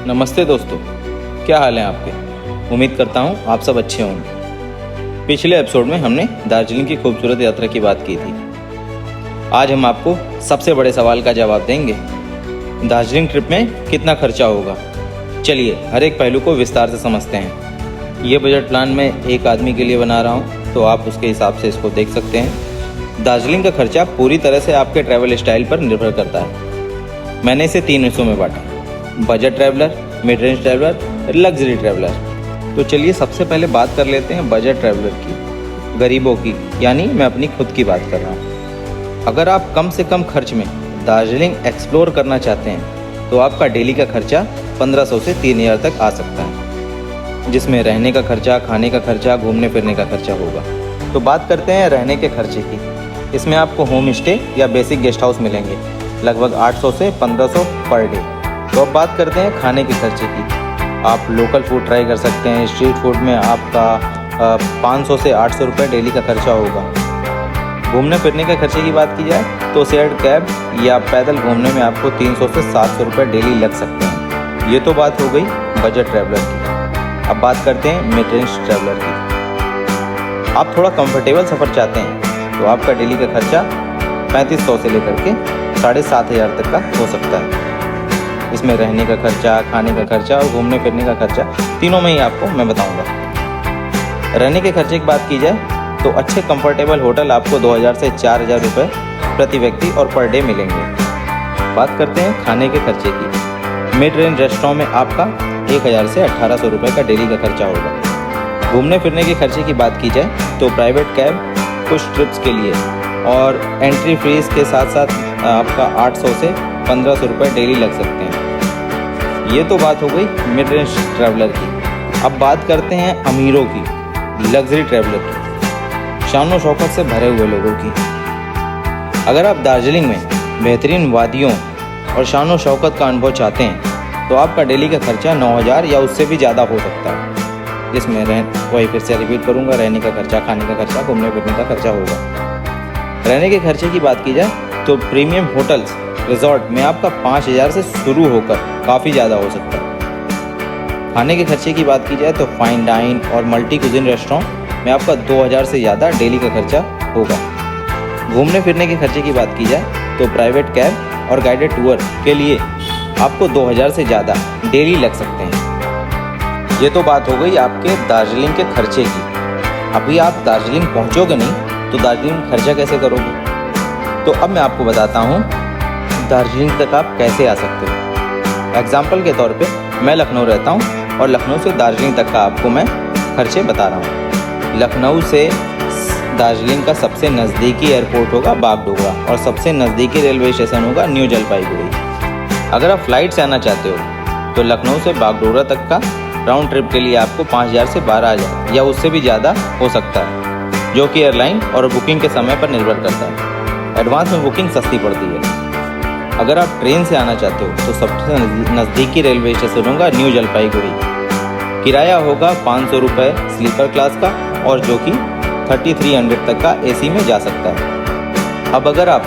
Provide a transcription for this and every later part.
नमस्ते दोस्तों, क्या हाल है आपके। उम्मीद करता हूँ आप सब अच्छे होंगे। पिछले एपिसोड में हमने दार्जिलिंग की खूबसूरत यात्रा की बात की थी। आज हम आपको सबसे बड़े सवाल का जवाब देंगे, दार्जिलिंग ट्रिप में कितना खर्चा होगा। चलिए हर एक पहलू को विस्तार से समझते हैं। ये बजट प्लान मैं एक आदमी के लिए बना रहा हूँ, तो आप उसके हिसाब से इसको देख सकते हैं। दार्जिलिंग का खर्चा पूरी तरह से आपके ट्रैवल स्टाइल पर निर्भर करता है। मैंने इसे 3 हिस्सों में बांटा, budget traveller, mid range traveller, luxury traveller. तो चलिए सबसे पहले बात कर लेते हैं बजट ट्रैवलर की, गरीबों की, यानी मैं अपनी खुद की बात कर रहा हूँ। अगर आप कम से कम खर्च में दार्जिलिंग एक्सप्लोर करना चाहते हैं तो आपका डेली का खर्चा 1500 से 3000 तक आ सकता है, जिसमें रहने का खर्चा, खाने का खर्चा, घूमने फिरने का खर्चा होगा। तो बात करते हैं रहने के खर्चे की। इसमें आपको होम स्टे या बेसिक गेस्ट हाउस मिलेंगे, लगभग 800 से 1500 पर डे। तो अब बात करते हैं खाने के खर्चे की। आप लोकल फूड ट्राई कर सकते हैं। स्ट्रीट फूड में आपका 500 से 800 रुपये डेली का खर्चा होगा। घूमने फिरने के खर्चे की बात की जाए तो शेयर्ड कैब या पैदल घूमने में आपको 300 से 700 रुपये डेली लग सकते हैं। ये तो बात हो गई बजट ट्रैवलर की। अब बात करते हैं मिड रेंज ट्रैवलर की। आप थोड़ा कंफर्टेबल सफ़र चाहते हैं तो आपका डेली का खर्चा 3500 से लेकर के 7500 तक का हो सकता है। इसमें रहने का खर्चा, खाने का खर्चा और घूमने फिरने का खर्चा, तीनों में ही आपको मैं बताऊंगा। रहने के खर्चे की बात की जाए तो अच्छे कंफर्टेबल होटल आपको 2000 से 4000 रुपये प्रति व्यक्ति और पर डे मिलेंगे। बात करते हैं खाने के खर्चे की। मिड रेंज रेस्टोरेंट में आपका 1000 से 1800 रुपये का डेली का खर्चा होगा। घूमने फिरने के खर्चे की बात की जाए तो प्राइवेट कैब कुछ ट्रिप्स के लिए और एंट्री फीस के साथ साथ आपका 800 से 1500 रुपये डेली लग सकते हैं। ये तो बात हो गई मिड रेंज ट्रैवलर की। अब बात करते हैं अमीरों की, लग्जरी ट्रैवलर की, शान शौकत से भरे हुए लोगों की। अगर आप दार्जिलिंग में बेहतरीन वादियों और शान शौकत का अनुभव चाहते हैं तो आपका डेली का खर्चा 9000 या उससे भी ज़्यादा हो सकता है, जिसमें वही फिर से रिपीट करूँगा, रहने का खर्चा, खाने का खर्चा, घूमने फिरने का खर्चा होगा। रहने के खर्चे की बात की जाए तो प्रीमियम होटल्स, रिजॉर्ट में आपका 5000 से शुरू होकर काफ़ी ज़्यादा हो सकता है। खाने के खर्चे की बात की जाए तो फाइन डाइन और मल्टी कुजिन रेस्टोरेंट में आपका 2000 से ज़्यादा डेली का खर्चा होगा। घूमने फिरने के खर्चे की बात की जाए तो प्राइवेट कैब और गाइडेड टूर के लिए आपको 2000 से ज़्यादा डेली लग सकते हैं। ये तो बात हो गई आपके दार्जिलिंग के खर्चे की। अभी आप दार्जिलिंग पहुँचोगे नहीं तो दार्जिलिंग खर्चा कैसे करोगे। तो अब मैं आपको बताता हूँ दार्जिलिंग तक आप कैसे आ सकते हो। एग्जाम्पल के तौर पे मैं लखनऊ रहता हूँ और लखनऊ से दार्जिलिंग तक का आपको मैं खर्चे बता रहा हूँ। लखनऊ से दार्जिलिंग का सबसे नज़दीकी एयरपोर्ट होगा बागडोगरा और सबसे नज़दीकी रेलवे स्टेशन होगा न्यू जलपाईगुड़ी। अगर आप फ्लाइट से आना चाहते हो तो लखनऊ से बागडोगरा तक का राउंड ट्रिप के लिए आपको 5000 से 12000 या उससे भी ज़्यादा हो सकता है, जो कि एयरलाइन और बुकिंग के समय पर निर्भर करता है। एडवांस में बुकिंग सस्ती पड़ती है। अगर आप ट्रेन से आना चाहते हो तो सबसे नज़दीकी रेलवे स्टेशन होगा न्यू जलपाईगुड़ी। किराया होगा 500 रुपये स्लीपर क्लास का और जो कि 3300 तक का एसी में जा सकता है। अब अगर आप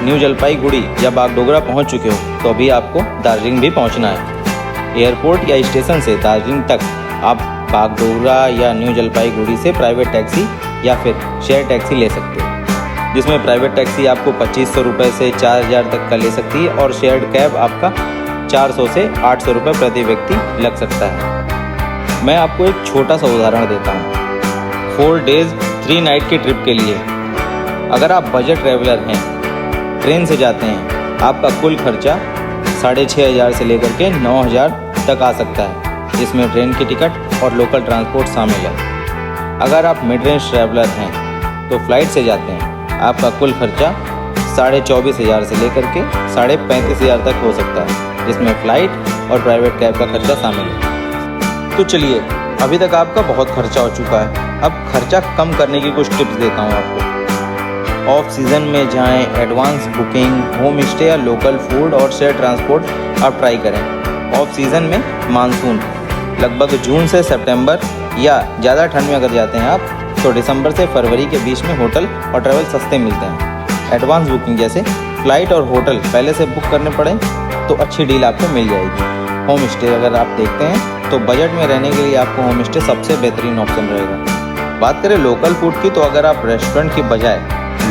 न्यू जलपाईगुड़ी या बागडोगरा पहुंच चुके हो तो अभी आपको दार्जिलिंग भी पहुंचना है। एयरपोर्ट या स्टेशन से दार्जिलिंग तक आप बागडोगरा या न्यू जलपाईगुड़ी से प्राइवेट टैक्सी या फिर शेयर टैक्सी ले सकते हो, जिसमें प्राइवेट टैक्सी आपको 2500 रुपये से 4000 तक का ले सकती है और शेयर्ड कैब आपका 400 से 800 रुपये प्रति व्यक्ति लग सकता है। मैं आपको एक छोटा सा उदाहरण देता हूँ। 4 डेज़ 3 नाइट की ट्रिप के लिए अगर आप बजट ट्रैवलर हैं, ट्रेन से जाते हैं, आपका कुल खर्चा 6500 से लेकर के 9000 तक आ सकता है, जिसमें ट्रेन की टिकट और लोकल ट्रांसपोर्ट शामिल है। अगर आप मिड रेंज ट्रैवलर हैं तो फ्लाइट से जाते हैं, आपका कुल खर्चा 24000 से लेकर के 35000 तक हो सकता है, जिसमें फ़्लाइट और प्राइवेट कैब का खर्चा शामिल है। तो चलिए, अभी तक आपका बहुत खर्चा हो चुका है। अब खर्चा कम करने की कुछ टिप्स देता हूँ आपको। ऑफ सीज़न में जाएं, एडवांस बुकिंग, होम स्टे या लोकल फूड और शेयर ट्रांसपोर्ट आप ट्राई करें। ऑफ सीज़न में मानसून, लगभग जून से सितंबर या ज़्यादा ठंड में अगर जाते हैं आप तो दिसंबर से फरवरी के बीच में होटल और ट्रैवल सस्ते मिलते हैं। एडवांस बुकिंग जैसे फ़्लाइट और होटल पहले से बुक करने पड़े तो अच्छी डील आपको मिल जाएगी। होम स्टे अगर आप देखते हैं तो बजट में रहने के लिए आपको होम स्टे सबसे बेहतरीन ऑप्शन रहेगा। बात करें लोकल फूड की, तो अगर आप रेस्टोरेंट की बजाय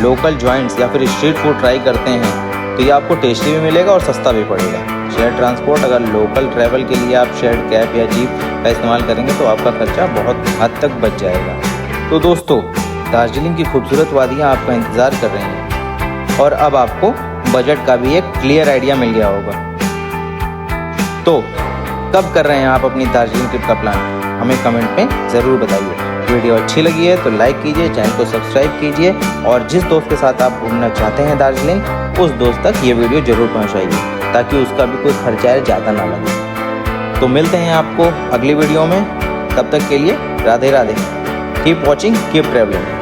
लोकल जॉइंट्स या फिर स्ट्रीट फूड ट्राई करते हैं तो ये आपको टेस्टी भी मिलेगा और सस्ता भी पड़ेगा। शेयर ट्रांसपोर्ट, अगर लोकल ट्रैवल के लिए आप शेयर्ड कैब या जीप का इस्तेमाल करेंगे तो आपका खर्चा बहुत हद तक बच जाएगा। तो दोस्तों, दार्जिलिंग की खूबसूरत वादियाँ आपका इंतज़ार कर रही हैं और अब आपको बजट का भी एक क्लियर आइडिया मिल गया होगा। तो कब कर रहे हैं आप अपनी दार्जिलिंग ट्रिप का प्लान, हमें कमेंट में ज़रूर बताइए। वीडियो अच्छी लगी है तो लाइक कीजिए, चैनल को सब्सक्राइब कीजिए और जिस दोस्त के साथ आप घूमना चाहते हैं दार्जिलिंग, उस दोस्त तक ये वीडियो ज़रूर पहुंचाइए ताकि उसका भी कोई खर्चा ज़्यादा ना लगे। तो मिलते हैं आपको अगली वीडियो में, तब तक के लिए Radhe Radhe. Keep watching, keep travelling.